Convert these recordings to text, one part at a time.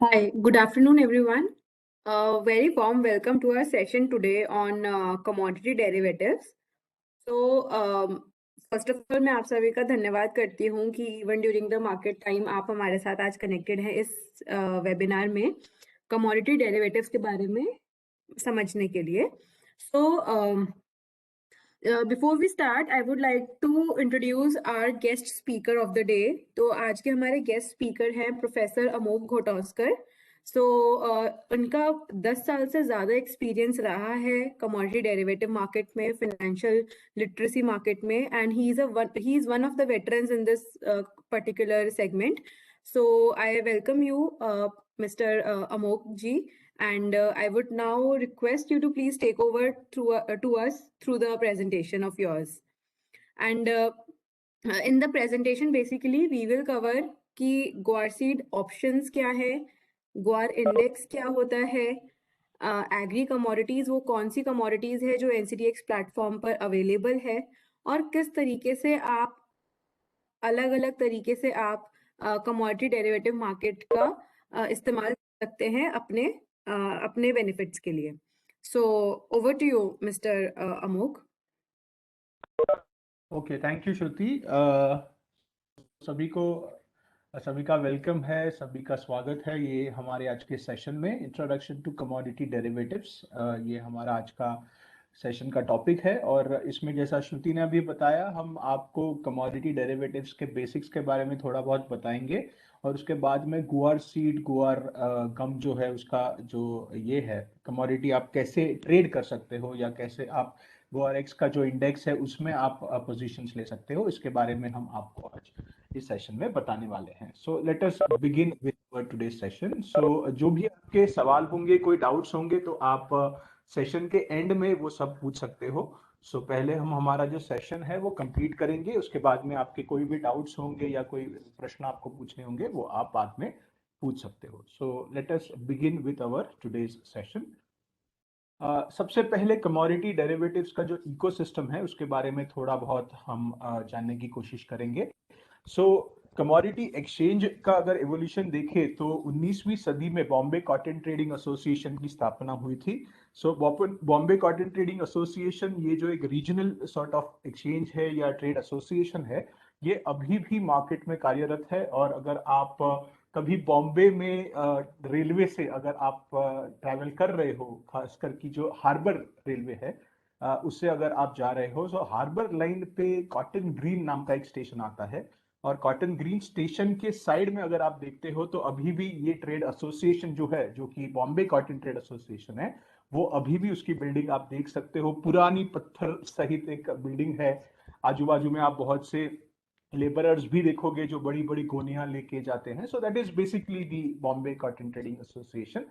Hi, good afternoon, everyone. A very warm welcome to our session today on commodity derivatives. First of all मैं आप सभी का धन्यवाद करती हूँ कि even during the market time आप हमारे साथ आज कनेक्टेड हैं इस वेबिनार में कमोडिटी डेरिवेटिव्स के बारे में समझने के लिए. Before we start I would like to introduce our guest speaker of the day. तो आज के हमारे गेस्ट स्पीकर हैं प्रोफेसर अमोक घोटोस्कर. उनका 10 साल से ज़्यादा एक्सपीरियंस रहा है कमोडिटी डेरिवेटिव मार्केट में, फाइनेंशियल लिटरेसी मार्केट में, and he is one of the veterans in this particular segment. So I welcome you, Mr. Amok ji, and I would now request you to please take over to us through the presentation of yours. And in the presentation, basically, we will cover कि गुआर seed options क्या है, गुआर index क्या होता है, agree commodities वो कौन सी कमोडिटीज है जो एनसीडीएक्स प्लेटफॉर्म पर अवेलेबल है, और किस तरीके से आप अलग अलग तरीके से आप कमोडिटी डेरिवेटिव मार्केट का इस्तेमाल कर सकते हैं अपने बेनिफिट्स के लिए. So over to you mister Amog. Okay, thank you Shruti. सभी का वेलकम है, सभी का स्वागत है ये हमारे आज के सेशन में, इंट्रोडक्शन टू कमोडिटी डेरिवेटिव्स. ये हमारा आज का सेशन का टॉपिक है और इसमें जैसा श्रुति ने अभी बताया, हम आपको कमोडिटी डेरिवेटिव्स के बेसिक्स के बारे में थोड़ा बहुत बताएंगे और उसके बाद में गुआर सीड, गुआर गम जो है उसका जो ये है कमोडिटी, आप कैसे ट्रेड कर सकते हो या कैसे आप गुआर एक्स का जो इंडेक्स है उसमें आप पोजीशंस ले सकते हो, इसके बारे में हम आपको आज इस सेशन में बताने वाले हैं. So let us begin with our today's session. So जो भी आपके सवाल होंगे, कोई डाउट्स होंगे तो आप सेशन के एंड में वो सब पूछ सकते हो. सो पहले हम हमारा जो सेशन है वो कंप्लीट करेंगे, उसके बाद में आपके कोई भी डाउट्स होंगे या कोई प्रश्न आपको पूछने होंगे वो आप बाद में पूछ सकते हो. So let us begin with our today's session. सबसे पहले कमोडिटी डेरिवेटिव्स का जो इकोसिस्टम है उसके बारे में थोड़ा बहुत हम जानने की कोशिश करेंगे. कमोडिटी एक्सचेंज का अगर एवोल्यूशन देखें तो 19वीं सदी में बॉम्बे कॉटन ट्रेडिंग एसोसिएशन की स्थापना हुई थी. बॉम्बे कॉटन ट्रेडिंग एसोसिएशन ये जो एक रीजनल सॉर्ट ऑफ एक्सचेंज है या ट्रेड एसोसिएशन है, ये अभी भी मार्केट में कार्यरत है. और अगर आप कभी बॉम्बे में रेलवे से अगर आप ट्रैवल कर रहे हो, खासकर की जो हार्बर रेलवे है, उससे अगर आप जा रहे हो, तो हार्बर लाइन पे कॉटन ग्रीन नाम का एक स्टेशन आता है। और कॉटन ग्रीन स्टेशन के साइड में अगर आप देखते हो तो अभी भी ये ट्रेड एसोसिएशन जो है, जो कि बॉम्बे कॉटन ट्रेड एसोसिएशन है, वो अभी भी उसकी बिल्डिंग आप देख सकते हो। पुरानी पत्थर सहित एक बिल्डिंग है। आजू बाजू में आप बहुत से लेबरर्स भी देखोगे जो बड़ी बड़ी गोनियां लेके जाते हैं। So that is basically the Bombay cotton trading association.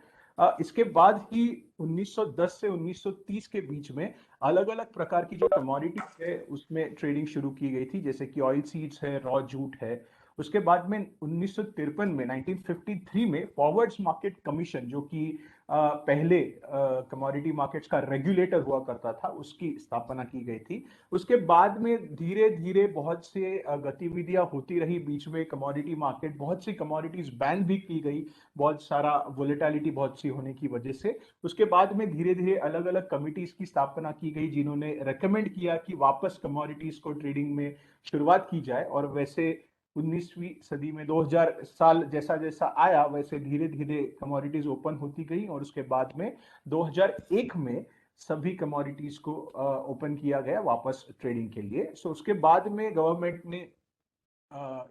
इसके बाद ही 1910 से 1930 के बीच में अलग अलग प्रकार की जो कमोडिटीज है उसमें ट्रेडिंग शुरू की गई थी, जैसे कि ऑयल सीड्स है, रॉ जूट है। उसके बाद में 1953 में 1953 में फॉरवर्ड्स मार्केट कमीशन, जो कि पहले कमोडिटी मार्केट्स का रेगुलेटर हुआ करता था, उसकी स्थापना की गई थी। उसके बाद में धीरे धीरे बहुत से गतिविधियां होती रही बीच में। कमोडिटी मार्केट, बहुत सी कमोडिटीज बैन भी की गई, बहुत सारा वोलेटिलिटी बहुत सी होने की वजह से। उसके बाद में धीरे धीरे अलग अलग कमिटीज की स्थापना की गई, जिन्होंने रेकमेंड किया कि वापस कमोडिटीज को ट्रेडिंग में शुरुआत की जाए। और वैसे 19वीं सदी में 2000 साल जैसा जैसा आया, वैसे धीरे धीरे कमोडिटीज ओपन होती गई। और उसके बाद में 2001 में सभी कमोडिटीज को ओपन किया गया वापस ट्रेडिंग के लिए। सो उसके बाद में गवर्नमेंट ने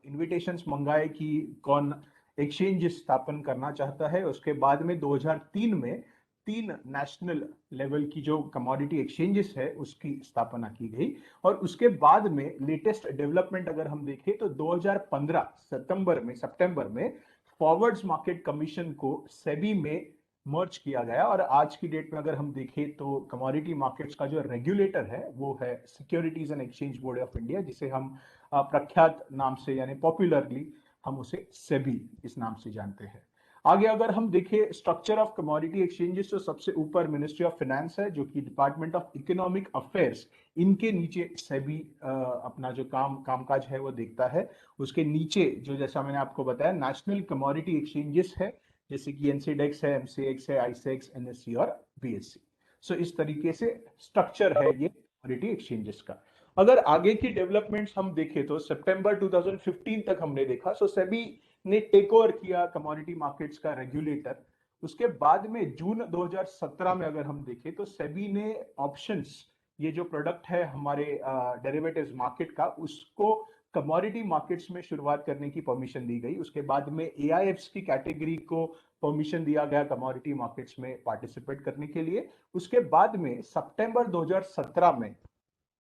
इनविटेशंस मंगाए कि कौन एक्सचेंज स्थापन करना चाहता है। उसके बाद में 2003 में 3 नेशनल लेवल की जो कमोडिटी एक्सचेंजेस है उसकी स्थापना की गई। और उसके बाद में लेटेस्ट डेवलपमेंट अगर हम देखें तो 2015 सितंबर में फॉरवर्ड्स मार्केट कमीशन को सेबी में मर्ज किया गया। और आज की डेट में अगर हम देखें तो कमोडिटी मार्केट्स का जो रेगुलेटर है वो है securities and exchange board of India, जिसे हम प्रख्यात नाम से यानी पॉपुलरली हम उसे सेबी इस नाम से जानते हैं। आगे अगर हम देखें स्ट्रक्चर ऑफ कमोडिटी एक्सचेंजेस, तो सबसे ऊपर मिनिस्ट्री ऑफ फाइनेंस है, जो कि डिपार्टमेंट ऑफ इकोनॉमिक अफेयर्स, इनके नीचे सेबी अपना जो कामकाज है वो देखता है। उसके नीचे जो, जैसा मैंने आपको बताया, नेशनल कमोडिटी एक्सचेंजेस है, जैसे कि एनसीडेक्स है, एमसीएक्स है, आईसेक्स, एनएससी और बीएससी। सो इस तरीके से स्ट्रक्चर है ये कमोडिटी एक्सचेंजेस का। अगर आगे की डेवलपमेंट्स हम देखें तो सितंबर 2015 तक हमने देखा, सो सेबी ने टेक ओवर किया कमोडिटी मार्केट्स का रेगुलेटर। उसके बाद में जून 2017 में अगर हम देखें तो सेबी ने ऑप्शंस, ये जो प्रोडक्ट है हमारे डेरिवेटिव्स मार्केट का, उसको कमोडिटी मार्केट्स में शुरुआत करने की परमिशन दी गई। उसके बाद में एआईएफ्स की कैटेगरी को परमिशन दिया गया कमोडिटी मार्केट्स में पार्टिसिपेट करने के लिए। उसके बाद में सितंबर 2017 में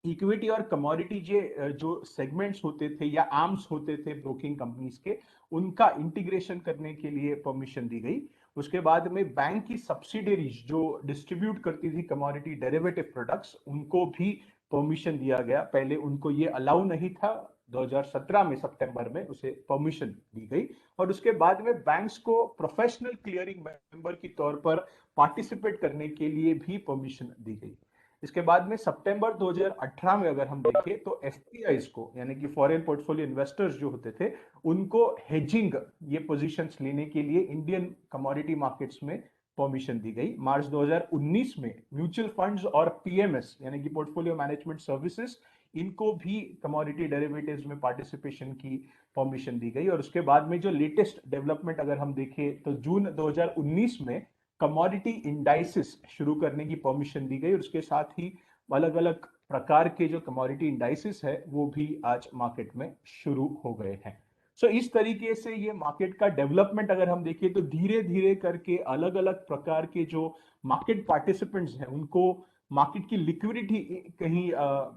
इक्विटी और कमोडिटी जो सेगमेंट्स होते थे या आर्म्स होते थे ब्रोकिंग कंपनीज के, उनका इंटीग्रेशन करने के लिए परमिशन दी गई। उसके बाद में बैंक की सब्सिडरीज जो डिस्ट्रीब्यूट करती थी कमोडिटी डेरिवेटिव प्रोडक्ट्स, उनको भी परमिशन दिया गया। पहले उनको ये अलाउ नहीं था, 2017 में सितंबर में उसे परमिशन दी गई। और उसके बाद में बैंक्स को प्रोफेशनल क्लियरिंग मेंबर के तौर पर पार्टिसिपेट करने के लिए भी परमिशन दी गई। इसके बाद में सितंबर 2018 में अगर हम देखें तो एफपीआईज को, यानी कि फॉरेन पोर्टफोलियो इन्वेस्टर्स जो होते थे, उनको हेजिंग ये पोजीशंस लेने के लिए इंडियन कमोडिटी मार्केट्स में परमिशन दी गई। मार्च 2019 में म्यूचुअल फंड्स और पीएमएस यानी कि पोर्टफोलियो मैनेजमेंट सर्विसेज, इनको भी कमोडिटी डेरिवेटिव्स में पार्टिसिपेशन की परमिशन दी गई। और उसके बाद में जो लेटेस्ट डेवलपमेंट अगर हम देखें तो जून 2019 में कमोडिटी इंडाइसिस शुरू करने की परमिशन दी गई। और उसके साथ ही अलग अलग प्रकार के जो कमोडिटी इंडाइसिस है वो भी आज मार्केट में शुरू हो गए हैं। सो इस तरीके से ये मार्केट का डेवलपमेंट अगर हम देखें तो धीरे धीरे करके अलग अलग प्रकार के जो मार्केट पार्टिसिपेंट्स हैं उनको मार्केट की लिक्विडिटी कहीं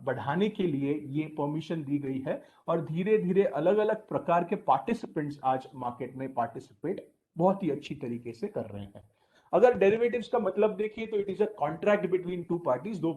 बढ़ाने के लिए ये परमिशन दी गई है। और धीरे धीरे अलग अलग प्रकार के पार्टिसिपेंट्स आज मार्केट में पार्टिसिपेट बहुत ही अच्छी तरीके से कर रहे हैं। अगर डेरिवेटिव्स का मतलब देखिए तो it is a contract between two parties, दो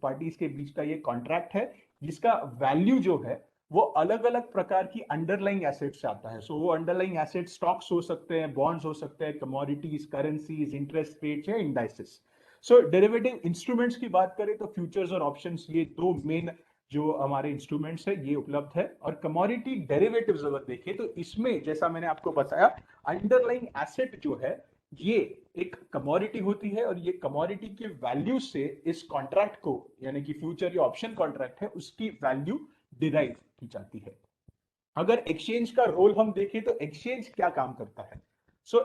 पार्टीज के बीच का ये कॉन्ट्रैक्ट है, जिसका वैल्यू जो है वो अलग अलग प्रकार की अंडरलाइंग एसेट से आता है। सो वो अंडरलाइंग एसेट स्टॉक्स हो सकते हैं, बॉन्ड्स हो सकते हैं, कमोडिटीज, करेंसीज, इंटरेस्ट रेट्स या इंडाइसेस। सो डेरिवेटिव इंस्ट्रूमेंट्स की बात करें तो फ्यूचर्स और ऑप्शंस, ये दो मेन जो हमारे इंस्ट्रूमेंट्स है ये उपलब्ध है। और कमोडिटी डेरिवेटिव्स अगर देखें तो इसमें जैसा मैंने आपको बताया, अंडरलाइंग एसेट जो है ये एक कमोडिटी होती है, और ये कमोडिटी के वैल्यू से इस कॉन्ट्रैक्ट को, यानी कि फ्यूचर या ऑप्शन कॉन्ट्रैक्ट है, उसकी वैल्यू डिराइव की जाती है। अगर एक्सचेंज का रोल हम देखें तो एक्सचेंज क्या काम करता है।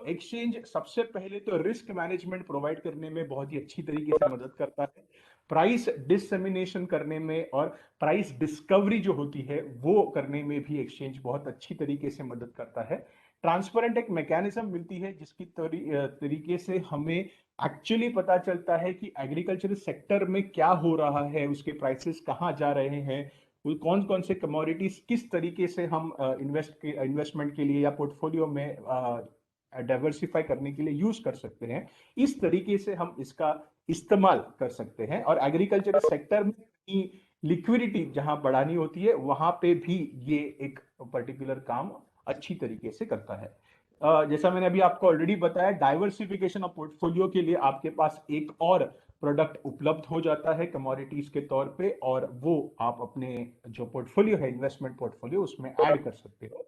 एक्सचेंज सबसे पहले तो रिस्क मैनेजमेंट प्रोवाइड करने में बहुत ही अच्छी तरीके से मदद करता है, प्राइस डिसमिनेशन करने में और प्राइस डिस्कवरी जो होती है वो करने में भी एक्सचेंज बहुत अच्छी तरीके से मदद करता है। ट्रांसपेरेंट एक मैकेनिज्म मिलती है जिसकी तरीके से हमें एक्चुअली पता चलता है कि एग्रीकल्चर सेक्टर में क्या हो रहा है, उसके प्राइसेस कहाँ जा रहे हैं, वो कौन कौन से कमोडिटीज किस तरीके से हम इन्वेस्टमेंट के लिए या पोर्टफोलियो में डाइवर्सिफाई करने के लिए यूज कर सकते हैं। इस तरीके से हम इसका इस्तेमाल कर सकते हैं और एग्रीकल्चर सेक्टर में लिक्विडिटी जहां बढ़ानी होती है वहां पे भी ये एक पर्टिकुलर काम अच्छी तरीके से करता है। जैसा मैंने अभी आपको ऑलरेडी बताया, डाइवर्सिफिकेशन ऑफ पोर्टफोलियो के लिए आपके पास एक और प्रोडक्ट उपलब्ध हो जाता है कमोडिटीज के तौर पे, और वो आप अपने जो पोर्टफोलियो है इन्वेस्टमेंट पोर्टफोलियो उसमें ऐड कर सकते हो।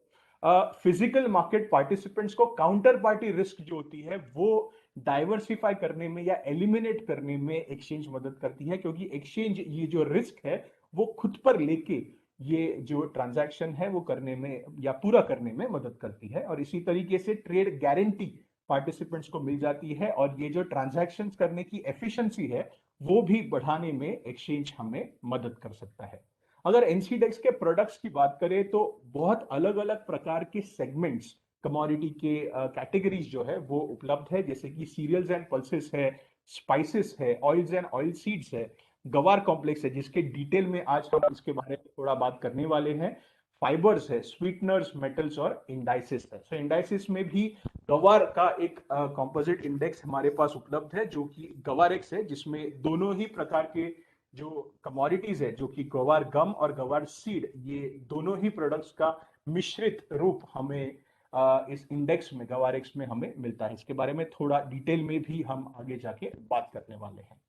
फिजिकल मार्केट पार्टिसिपेंट्स को काउंटर पार्टी रिस्क जो होती है वो डाइवर्सिफाई करने में या एलिमिनेट करने में एक्सचेंज मदद करती है, क्योंकि एक्सचेंज ये जो रिस्क है वो खुद पर लेके ये जो ट्रांजैक्शन है वो करने में या पूरा करने में मदद करती है, और इसी तरीके से ट्रेड गारंटी पार्टिसिपेंट्स को मिल जाती है, और ये जो ट्रांजैक्शन करने की एफिशिएंसी है वो भी बढ़ाने में एक्सचेंज हमें मदद कर सकता है। अगर एनसीडेक्स के प्रोडक्ट्स की बात करें तो बहुत अलग अलग प्रकार के सेगमेंट्स कमोडिटी के कैटेगरीज जो है वो उपलब्ध है, जैसे कि सीरियल्स एंड पल्सेस है, स्पाइसेस है, ऑयल्स एंड ऑयल सीड्स है, गवार कॉम्प्लेक्स है जिसके डिटेल में आज हम इसके बारे में थोड़ा बात करने वाले हैं, फाइबर्स है, स्वीटनर्स, मेटल्स और इंडाइसिस है। इंडाइसिस में भी गवार का एक कंपोजिट इंडेक्स हमारे पास उपलब्ध है जो कि गवारेक्स है, जिसमें दोनों ही प्रकार के जो कमोडिटीज है, जो कि गवार गम और गवार सीड, ये दोनों ही प्रोडक्ट्स का मिश्रित रूप हमें इस इंडेक्स में गवारेक्स में हमें मिलता है। इसके बारे में थोड़ा डिटेल में भी हम आगे जाके बात करने वाले हैं।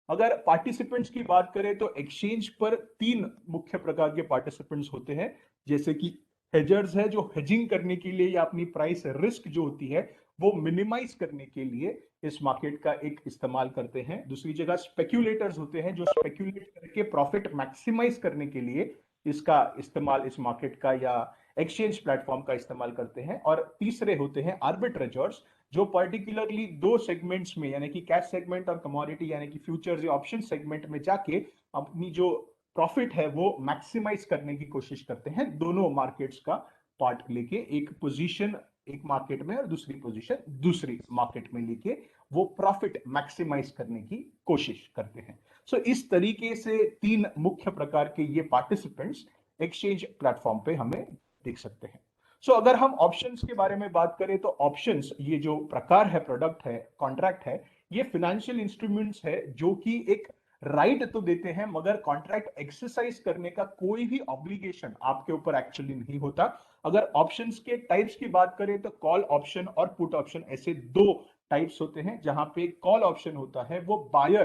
अगर पार्टिसिपेंट्स की बात करें तो एक्सचेंज पर तीन मुख्य प्रकार के पार्टिसिपेंट्स होते हैं, जैसे कि हेजर्स है जो हेजिंग करने के लिए या अपनी प्राइस रिस्क जो होती है वो मिनिमाइज करने के लिए इस मार्केट का एक इस्तेमाल करते हैं। दूसरी जगह स्पेक्यूलेटर्स होते हैं जो स्पेक्यूलेट करके प्रॉफिट मैक्सिमाइज करने के लिए इसका इस्तेमाल, इस मार्केट का या एक्सचेंज प्लेटफॉर्म का इस्तेमाल करते हैं। और तीसरे होते हैं आर्बिट्रेजर्स जो पर्टिकुलरली दो सेगमेंट्स में यानी कि कैश सेगमेंट और कमोडिटी यानी कि फ्यूचर्स या ऑप्शन सेगमेंट में जाके अपनी जो प्रॉफिट है वो मैक्सिमाइज करने की कोशिश करते हैं, दोनों मार्केट्स का पार्ट लेके, एक पोजीशन एक मार्केट में और दूसरी पोजीशन दूसरी मार्केट में लेके वो प्रॉफिट मैक्सिमाइज करने की कोशिश करते हैं। इस तरीके से तीन मुख्य प्रकार के ये पार्टिसिपेंट्स एक्सचेंज प्लेटफॉर्म पे हमें देख सकते हैं। अगर हम ऑप्शंस के बारे में बात करें तो ऑप्शंस ये जो प्रकार है, प्रोडक्ट है, कॉन्ट्रैक्ट है, ये फाइनेंशियल इंस्ट्रूमेंट्स है जो कि एक राइट तो देते हैं मगर कॉन्ट्रैक्ट एक्सरसाइज करने का कोई भी ऑब्लिगेशन आपके ऊपर एक्चुअली नहीं होता। अगर ऑप्शंस के टाइप्स की बात करें तो कॉल ऑप्शन और पुट ऑप्शन ऐसे दो टाइप्स होते हैं, जहां पे कॉल ऑप्शन होता है वो बायर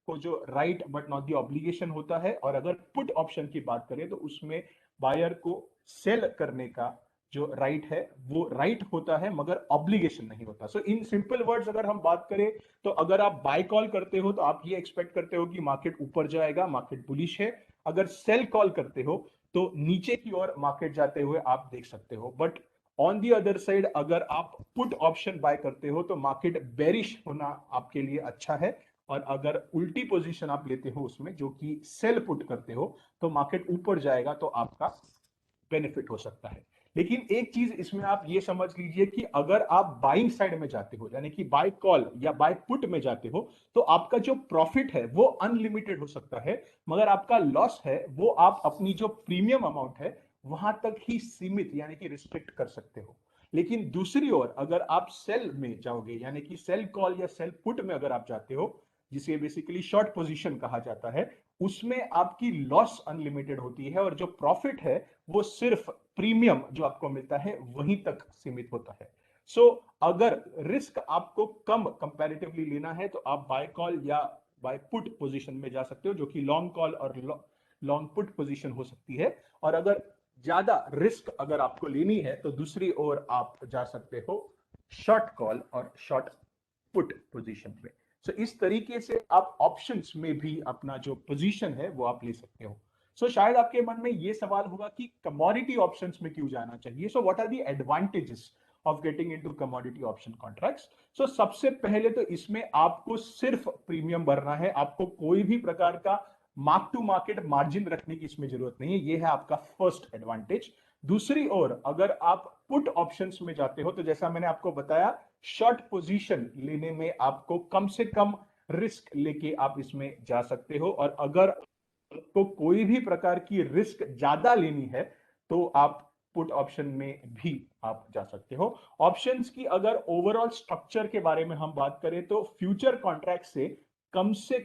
को जो right but not the obligation होता है, और अगर पुट ऑप्शन की बात करें तो उसमें बायर को सेल करने का जो राइट है वो राइट होता है मगर ऑब्लिगेशन नहीं होता। इन सिंपल वर्ड्स अगर हम बात करें तो अगर आप बाय कॉल करते हो तो आप ये एक्सपेक्ट करते हो कि मार्केट ऊपर जाएगा, मार्केट बुलिश है। अगर सेल कॉल करते हो तो नीचे की ओर मार्केट जाते हुए आप देख सकते हो। But on the other side अगर आप पुट ऑप्शन बाय करते हो तो मार्केट बेरिश होना आपके लिए अच्छा है, और अगर उल्टी पोजीशन आप लेते हो उसमें जो कि सेल पुट करते हो तो मार्केट ऊपर जाएगा तो आपका बेनिफिट हो सकता है। लेकिन एक चीज इसमें आप ये समझ लीजिए कि अगर आप बाइंग साइड में जाते हो यानी कि बाय कॉल या बाय पुट में जाते हो तो आपका जो प्रॉफिट है वो अनलिमिटेड हो सकता है, मगर आपका लॉस है वो आप अपनी जो प्रीमियम अमाउंट है वहां तक ही सीमित यानी कि रिस्ट्रिक्ट कर सकते हो। लेकिन दूसरी ओर अगर आप सेल में जाओगे यानी कि सेल कॉल या सेल पुट में अगर आप जाते हो, जिसे बेसिकली शॉर्ट पोजीशन कहा जाता है, उसमें आपकी लॉस अनलिमिटेड होती है और जो प्रॉफिट है वो सिर्फ प्रीमियम जो आपको मिलता है वहीं तक सीमित होता है। अगर रिस्क आपको कम कंपैरेटिवली लेना है तो आप बाय कॉल या बाय पुट पोजीशन में जा सकते हो, जो कि लॉन्ग कॉल और लॉन्ग पुट पोजीशन हो सकती है। और अगर ज्यादा रिस्क अगर आपको लेनी है तो दूसरी ओर आप जा सकते हो शॉर्ट कॉल और शॉर्ट पुट पोजीशन में। इस तरीके से आप ऑप्शंस में भी अपना जो पोजीशन है वो आप ले सकते हो। सो शायद आपके मन में ये सवाल होगा कि कमोडिटी ऑप्शंस में क्यों जाना चाहिए, so what are the advantages of getting into commodity option contracts. So सबसे पहले तो इसमें आपको सिर्फ प्रीमियम भरना है, आपको कोई भी प्रकार का मार्क टू मार्केट मार्जिन रखने की इसमें जरूरत नहीं है, ये है आपका फर्स्ट एडवांटेज। दूसरी ओर अगर आप पुट ऑप्शंस में जाते हो तो जैसा मैंने आपको बताया, शॉर्ट पोजीशन लेने में आपको कम से कम रिस्क लेके आप इसमें जा सकते हो, और अगर आपको कोई भी प्रकार की रिस्क ज्यादा लेनी है तो आप पुट ऑप्शन में भी आप जा सकते हो। ऑप्शंस की अगर ओवरऑल स्ट्रक्चर के बारे में हम बात करें तो फ्यूचर कॉन्ट्रैक्ट से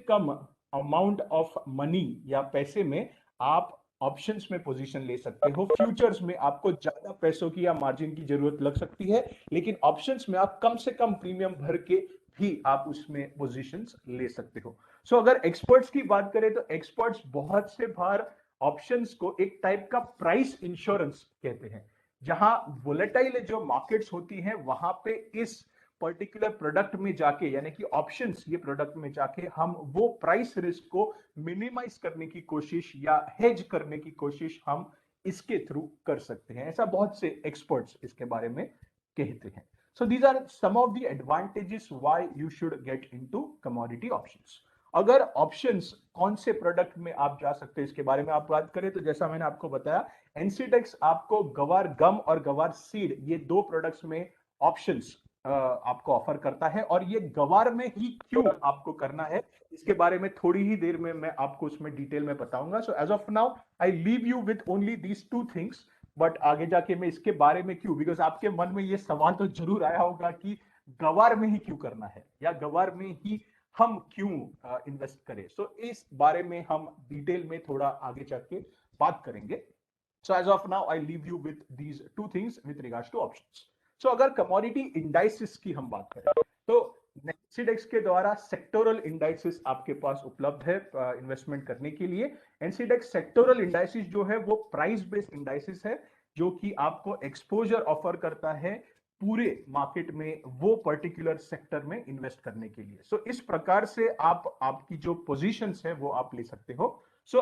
कम अमाउंट ऑफ मनी या पैसे में आप ऑप्शंस में पोजीशन ले सकते हो। फ्यूचर्स में आपको ज्यादा पैसों की या मार्जिन की जरूरत लग सकती है, लेकिन ऑप्शंस में आप कम से कम प्रीमियम भर के भी आप उसमें पोजीशंस ले सकते हो। सो अगर एक्सपर्ट्स की बात करें तो एक्सपर्ट्स बहुत से बार ऑप्शंस को एक टाइप का प्राइस इंश्योरेंस कहते हैं, जहां वोलेटाइल जो मार्केट्स होती हैं वहां पे इस पर्टिकुलर प्रोडक्ट में जाके, यानी कि ऑप्शंस ये प्रोडक्ट में जाके हम वो प्राइस रिस्क को मिनिमाइज करने की कोशिश या हेज करने की कोशिश हम इसके थ्रू कर सकते हैं। ऐसा बहुत से एक्सपर्ट्स इसके बारे में कहते हैं। So these are some of the advantages why you should get into commodity options. अगर ऑप्शंस कौन से प्रोडक्ट में आप जा सकते हैं इसके बारे में आप बात करें तो जैसा मैंने आपको बताया, एनसीडेक्स आपको गवार गम और गवार सीड ये दो प्रोडक्ट्स में ऑप्शंस आपको ऑफर करता है, और ये गवार में ही क्यों आपको करना है इसके बारे में थोड़ी ही देर में मैं आपको उसमें डिटेल में बताऊंगा। So as of now I leave you with only these two things, but आगे जाके मैं इसके बारे में क्यों, बिकॉज आपके मन में ये सवाल तो जरूर आया होगा कि गवार में ही क्यों करना है या गवार में ही हम क्यों इन्वेस्ट करें। सो इस बारे में हम डिटेल में थोड़ा आगे जाके बात करेंगे। So as of now I leave you with these two things with regards to options. So अगर कमोडिटी इंडाइसिस की हम बात करें तो एनसीडेक्स के द्वारा सेक्टोरल इंडाइसिस आपके पास उपलब्ध है इन्वेस्टमेंट करने के लिए। एनसीडेक्स सेक्टोरल इंडाइसिस जो है वो प्राइस बेस्ड इंडाइसिस है, जो कि आपको एक्सपोजर ऑफर करता है पूरे मार्केट में वो पर्टिकुलर सेक्टर में इन्वेस्ट करने के लिए। सो इस प्रकार से आप आपकी जो पोजीशंस है वो आप ले सकते हो। सो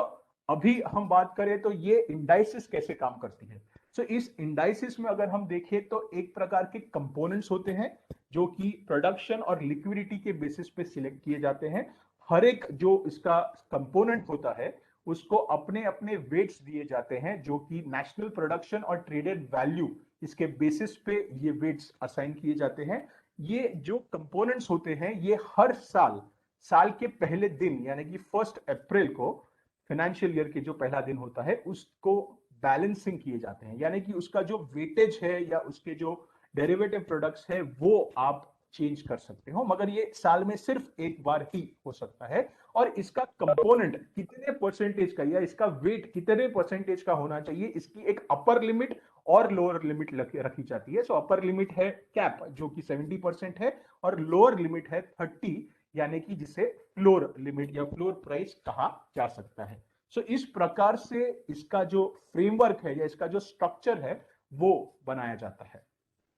अभी हम बात करें तो ये इंडाइसिस कैसे काम करती है। सो इस इंडाइसिस में अगर हम देखें तो एक प्रकार के कंपोनेंट्स होते हैं जो कि प्रोडक्शन और लिक्विडिटी के बेसिस पे सिलेक्ट किए जाते हैं। हर एक जो इसका कंपोनेंट होता है उसको अपने अपने वेट्स दिए जाते हैं, जो कि नेशनल प्रोडक्शन और ट्रेडेड वैल्यू इसके बेसिस पे ये वेट्स असाइन किए जाते हैं। ये जो कंपोनेंट्स होते हैं ये हर साल के पहले दिन यानी कि 1 अप्रैल को, फाइनेंशियल ईयर के जो पहला दिन होता है उसको बैलेंसिंग किए जाते हैं, यानी कि उसका जो वेटेज है या उसके जो डेरिवेटिव प्रोडक्ट्स है वो आप चेंज कर सकते हो, मगर ये साल में सिर्फ एक बार ही हो सकता है। और इसका कंपोनेंट कितने परसेंटेज का या इसका वेट कितने परसेंटेज का होना चाहिए, इसकी एक अपर लिमिट और लोअर लिमिट रखी जाती है। सो अपर लिमिट है कैप जो कि 70% है, और लोअर लिमिट है 30, यानी कि जिसे फ्लोर लिमिट या फ्लोर प्राइस कहा जा सकता है। सो इस प्रकार से इसका जो फ्रेमवर्क है या इसका जो स्ट्रक्चर है वो बनाया जाता है।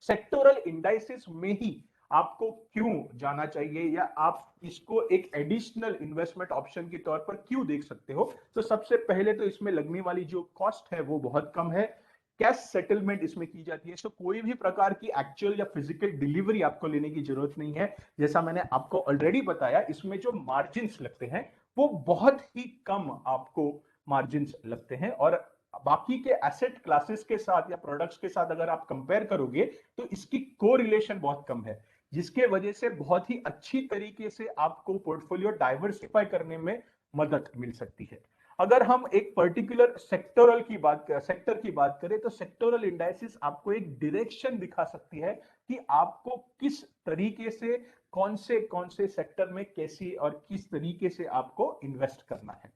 सेक्टोरल इंडाइसिस में ही आपको क्यों जाना चाहिए या आप इसको एक एडिशनल इन्वेस्टमेंट ऑप्शन के तौर पर क्यों देख सकते हो, तो सबसे पहले तो इसमें लगने वाली जो कॉस्ट है वो बहुत कम है। कैश सेटलमेंट इसमें की जाती है, तो कोई भी प्रकार की एक्चुअल या फिजिकल डिलीवरी आपको लेने की जरूरत नहीं है। जैसा मैंने आपको ऑलरेडी बताया, इसमें जो मार्जिन्स लगते हैं वो बहुत ही कम आपको मार्जिन्स लगते हैं, और बाकी के एसेट क्लासेस के साथ या प्रोडक्ट्स के साथ अगर आप कंपेयर करोगे तो इसकी कोरिलेशन बहुत कम है, जिसके वजह से बहुत ही अच्छी तरीके से आपको पोर्टफोलियो डाइवर्सिफाई करने में मदद मिल सकती है। अगर हम एक पर्टिकुलर सेक्टर की बात करें तो सेक्टोरल इंडाइसिस आपको एक डायरेक्शन दिखा सकती है कि आपको किस तरीके से कौन से सेक्टर में कैसी और किस तरीके से आपको इन्वेस्ट करना है।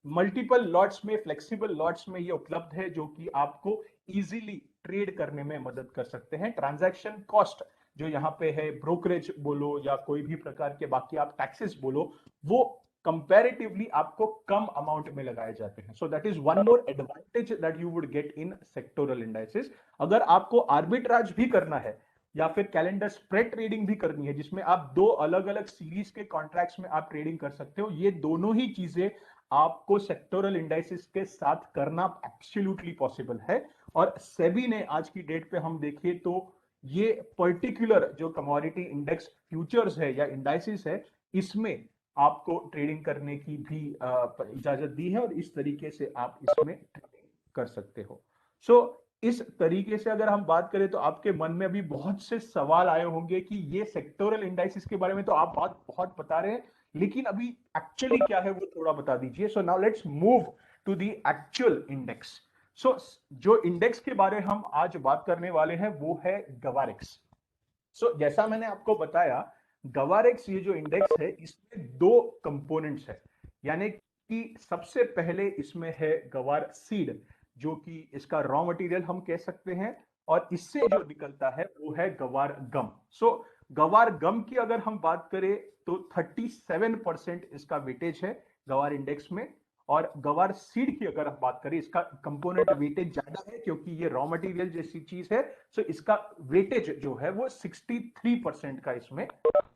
मल्टीपल लॉट्स में, फ्लेक्सिबल लॉट्स में ये उपलब्ध है, जो कि आपको इजीली ट्रेड करने में मदद कर सकते हैं। ट्रांजैक्शन कॉस्ट जो यहाँ पे है, ब्रोकरेज बोलो या कोई भी प्रकार के बाकी आप टैक्सेस बोलो, वो कंपैरेटिवली आपको कम अमाउंट में लगाए जाते हैं। So that is one more advantage that you would get in sectoral indices. अगर आपको आर्बिट्राज भी करना है या फिर कैलेंडर स्प्रेड ट्रेडिंग भी करनी है, जिसमें आप दो अलग अलग सीरीज के कॉन्ट्रैक्ट्स में आप ट्रेडिंग कर सकते हो, ये दोनों ही चीजें आपको सेक्टोरल इंडाइसिस के साथ करना एब्सोल्युटली पॉसिबल है। और सेबी ने आज की डेट पे हम देखें तो ये पर्टिकुलर जो कमोडिटी इंडेक्स फ्यूचर्स है या इंडाइसिस है, इसमें आपको ट्रेडिंग करने की भी इजाजत दी है और इस तरीके से आप इसमें ट्रेडिंग कर सकते हो। सो इस तरीके से अगर हम बात करें तो आपके मन में अभी बहुत से सवाल आए होंगे कि ये सेक्टोरल इंडाइसिस के बारे में तो आप बात बहुत बता रहे हैं, लेकिन अभी एक्चुअली क्या है वो थोड़ा बता दीजिए। So now let's move to the actual index. So जो इंडेक्स के बारे हम आज बात करने वाले हैं वो है गवारेक्स। सो जैसा मैंने आपको बताया, गवारेक्स ये जो इंडेक्स है इसमें दो कंपोनेंट्स है, यानी कि सबसे पहले इसमें है गवार सीड, जो कि इसका रॉ मटेरियल हम कह सकते हैं, और इससे जो निकलता है वो है गवार गम। सो गवार गम की अगर हम बात करें तो 37% इसका वेटेज है गवार इंडेक्स में, और गवार सीड की अगर हम बात करें इसका कंपोनेंट वेटेज ज्यादा है क्योंकि ये रॉ मटेरियल जैसी चीज है। सो इसका वेटेज जो है वो 63% का इसमें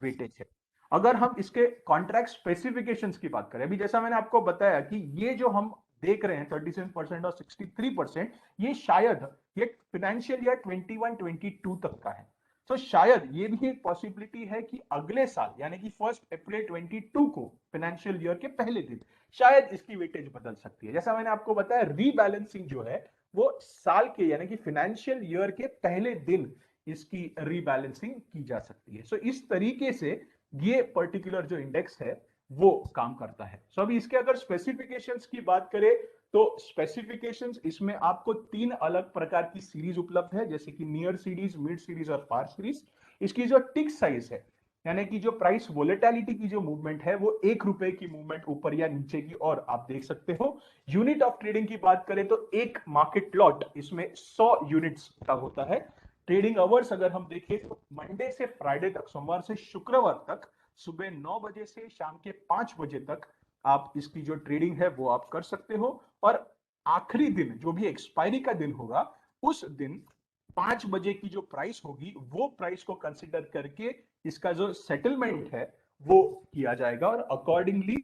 वेटेज है। अगर हम इसके कॉन्ट्रैक्ट स्पेसिफिकेशंस की बात करें, अभी जैसा मैंने आपको बताया कि ये जो हम देख रहे हैं 37% और 63%, ये शायद ये फाइनेंशियल ईयर 21-22 तक का है। तो शायद ये भी एक पॉसिबिलिटी है कि अगले साल यानी कि 1 अप्रैल 22 को फाइनेंशियल ईयर के पहले दिन शायद इसकी वेटेज बदल सकती है। जैसा मैंने आपको बताया, रीबैलेंसिंग जो है वो साल के यानी कि फाइनेंशियल ईयर के पहले दिन इसकी रीबैलेंसिंग की जा सकती है। सो इस तरीके से ये पर्टिकुलर जो इंडेक्स है वो काम करता है। सो अभी इसके अगर स्पेसिफिकेशंस की बात करें तो स्पेसिफिकेशंस इसमें आपको तीन अलग प्रकार की सीरीज उपलब्ध है, जैसे कि नियर सीरीज, मिड सीरीज और फार सीरीज। इसकी जो टिक साइज है यानी कि जो प्राइस वोलेटिलिटी की जो मूवमेंट है वो ₹1 की मूवमेंट ऊपर या नीचे की और आप देख सकते हो। यूनिट ऑफ ट्रेडिंग की बात करें तो एक मार्केट लॉट इसमें 100 यूनिट्स का होता है। ट्रेडिंग आवर्स अगर हम देखें तो मंडे से फ्राइडे तक, सोमवार से शुक्रवार तक, सुबह 9 बजे से शाम के 5 बजे तक आप इसकी जो ट्रेडिंग है वो आप कर सकते हो। और आखिरी दिन जो भी एक्सपायरी का दिन होगा उस दिन 5 बजे की जो प्राइस होगी वो प्राइस को कंसिडर करके इसका जो सेटलमेंट है वो किया जाएगा, और अकॉर्डिंगली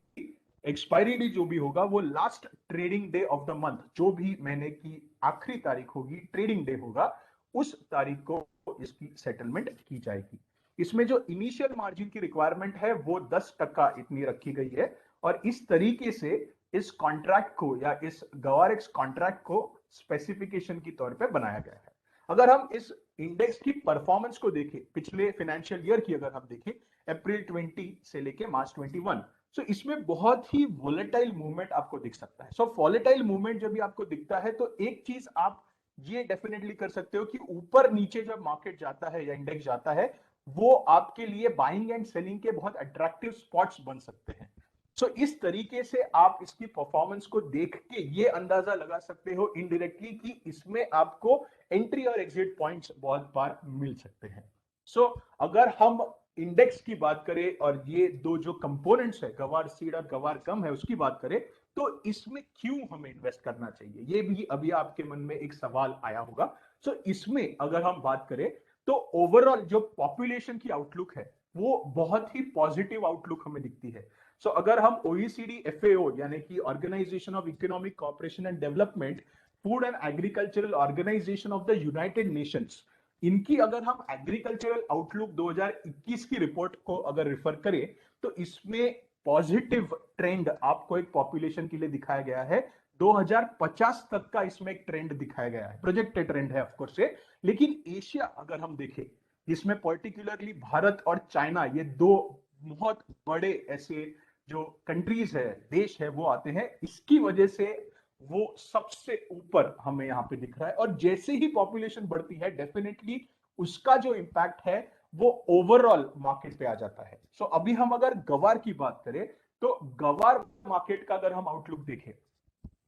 एक्सपायरी डे जो भी होगा वो last trading day of the month, जो भी महीने की आखिरी तारीख होगी, ट्रेडिंग डे होगा, उस तारीख को इसकी सेटलमेंट की जाएगी। इसमें जो इनिशियल मार्जिन की रिक्वायरमेंट है वो 10% इतनी रखी गई है, और इस तरीके से इस कॉन्ट्रैक्ट को या इस गवारेक्स कॉन्ट्रैक्ट को स्पेसिफिकेशन की तौर पे बनाया गया है। अगर हम इस इंडेक्स की परफॉर्मेंस को देखें पिछले फाइनेंशियल ईयर की, अगर हम देखें अप्रैल 20 से लेके मार्च 21, सो इसमें बहुत ही वोलेटाइल मूवमेंट आपको दिख सकता है। सो वोलेटाइल मूवमेंट जब भी आपको दिखता है तो एक चीज आप ये डेफिनेटली कर सकते हो कि ऊपर नीचे जब मार्केट जाता है या इंडेक्स जाता है वो आपके लिए बाइंग एंड सेलिंग के बहुत अट्रैक्टिव स्पॉट्स बन सकते हैं। सो इस तरीके से आप इसकी परफॉर्मेंस को देख के ये अंदाजा लगा सकते हो इनडायरेक्टली कि इसमें आपको एंट्री और एग्जिट पॉइंट्स बहुत बार मिल सकते हैं। सो अगर हम इंडेक्स की बात करें और ये दो जो कंपोनेंट्स है गवार सीड और गवार गम है उसकी बात करें तो इसमें क्यों हमें इन्वेस्ट करना चाहिए, ये भी अभी आपके मन में एक सवाल आया होगा। सो इसमें अगर हम बात करें तो ओवरऑल जो पॉपुलेशन की आउटलुक है वो बहुत ही पॉजिटिव आउटलुक हमें दिखती है। सो अगर हम OECD FAO यानी कि organisation of economic cooperation and development, food and agricultural organisation of the United Nations, इनकी अगर हम एग्रीकल्चरल आउटलुक 2021 की रिपोर्ट को अगर रेफर करें तो इसमें पॉजिटिव ट्रेंड आपको एक पॉपुलेशन के लिए दिखाया गया है। 2050 तक का इसमें एक ट्रेंड दिखाया गया है, प्रोजेक्टेड ट्रेंड है ऑफ कोर्स से। लेकिन एशिया अगर हम देखें, जिसमें पर्टिकुलरली भारत और चाइना, ये दो बहुत बड़े ऐसे जो कंट्रीज है, देश है, वो आते हैं, इसकी वजह से वो सबसे ऊपर हमें यहाँ पे दिख रहा है। और जैसे ही पॉपुलेशन बढ़ती है डेफिनेटली उसका जो इंपैक्ट है वो ओवरऑल मार्केट पे आ जाता है। सो अभी हम अगर गवार की बात करें तो गवार मार्केट का अगर हम आउटलुक देखें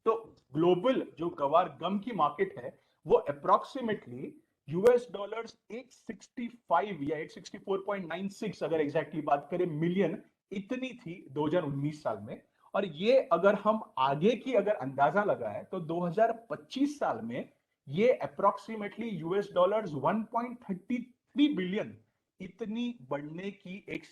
तो ग्लोबल जो गवार गम की मार्केट है वो अप्रोक्सीमेटली $865 या 864.96 अगर एग्जैक्टली बात करें मिलियन इतनी थी 2019 साल में। और ये अगर हम आगे की अगर अंदाजा लगाए तो 2025 साल में ये अप्रोक्सीमेटली $1.33 बिलियन इतनी बढ़ने की एक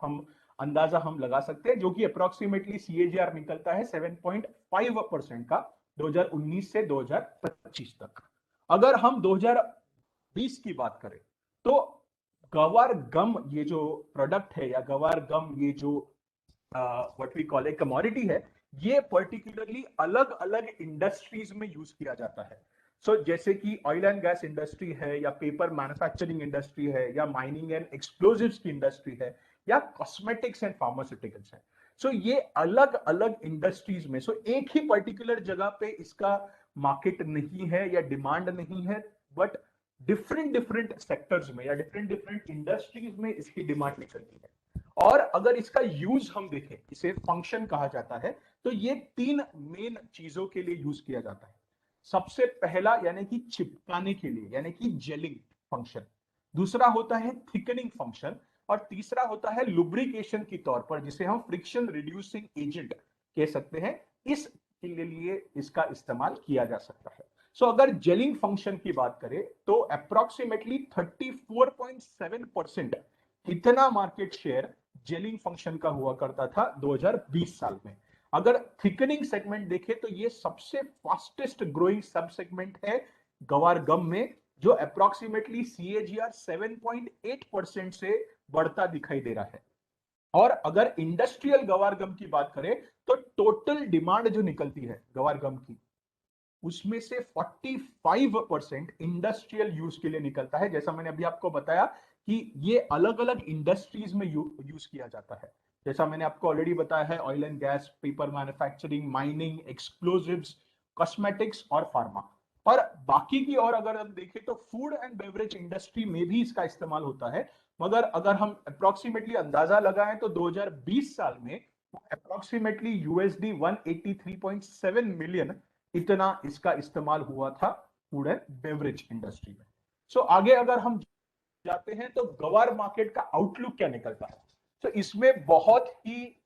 हम अंदाजा हम लगा सकते हैं, जो कि अप्रोक्सीमेटली सीएजीआर निकलता है 7.5% का 2019 से 2025 तक। अगर हम 2020 की बात करें तो गवार गम ये जो प्रोडक्ट है या गवार गम ये जो what we call a commodity है, ये पर्टिकुलरली अलग अलग इंडस्ट्रीज में यूज किया जाता है। जैसे कि ऑयल एंड गैस इंडस्ट्री है या पेपर मैन्युफैक्चरिंग इंडस्ट्री है या माइनिंग एंड एक्सप्लोजिव्स की इंडस्ट्री है या कॉस्मेटिक्स एंड फार्मास्यूटिकल्स है। ये अलग अलग इंडस्ट्रीज में एक ही पर्टिकुलर जगह पे इसका मार्केट नहीं है या डिमांड नहीं है, बट डिफरेंट डिफरेंट सेक्टर्स में या डिफरेंट डिफरेंट इंडस्ट्रीज में इसकी डिमांड निकलती है। और अगर इसका यूज हम देखें, इसे फंक्शन कहा जाता है, तो ये तीन मेन चीजों के लिए यूज किया जाता है। सबसे पहला यानी कि चिपकाने के लिए यानी कि जेलिंग फंक्शन, दूसरा होता है थिकनिंग फंक्शन, और तीसरा होता है लुब्रिकेशन के तौर पर, जिसे हम फ्रिक्शन रिड्यूसिंग एजेंट कह सकते हैं। इस के लिए इसका इस्तेमाल किया जा सकता है। अगर जेलिंग फंक्शन की बात करें तो अप्रोक्सीमेटली 34.7% इतना मार्केट शेयर जेलिंग फंक्शन का हुआ करता था 2020 साल में। अगर थिकनिंग सेगमेंट देखें तो ये सबसे फास्टेस्ट ग्रोइंग सब सेगमेंट है गवार गम में, जो अप्रोक्सीमेटली सीएजीआर 7.8% से बढ़ता दिखाई दे रहा है। और अगर इंडस्ट्रियल गवार गम की बात करें तो टोटल डिमांड जो निकलती है गवार गम की, उसमें से 45% इंडस्ट्रियल यूज के लिए निकलता है। जैसा मैंने अभी आपको बताया कि ये अलग अलग इंडस्ट्रीज में यूज किया जाता है। जैसा मैंने आपको ऑलरेडी बताया है, oil and gas, paper manufacturing, mining, explosives, cosmetics और फार्मा। और बाकी की और अगर हम देखें तो फूड एंड बेवरेज इंडस्ट्री में भी इसका इस्तेमाल होता है। मगर अगर हम अप्रोक्सीमेटली अंदाजा लगाएं तो 2020 साल में अप्रोक्सीमेटली यूएसडी 183.7 मिलियन इतना इसका इस्तेमाल हुआ था फूड एंड बेवरेज इंडस्ट्री में। आगे अगर हम जाते हैं तो गवार मार्केट का आउटलुक क्या निकलता है, तो इसमें बहुत ही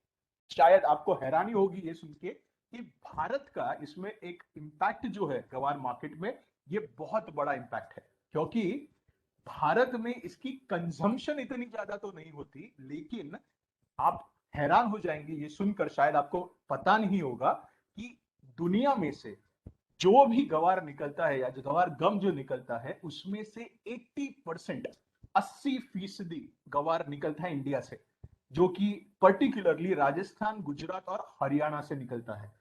शायद आपको हैरानी होगी ये सुन के कि भारत का इसमें एक इंपैक्ट जो है गवार मार्केट में, ये बहुत बड़ा इंपैक्ट है। क्योंकि भारत में इसकी कंजम्पशन इतनी ज्यादा तो नहीं होती, लेकिन आप हैरान हो जाएंगे ये सुनकर, शायद आपको पता नहीं होगा कि दुनिया में से जो भी गवार निकलता है या जो गवार गम जो निकलता है, उसमें से 80%, 80% गवार निकलता है इंडिया से, जो कि पर्टिकुलरली राजस्थान, गुजरात और हरियाणा से निकलता है।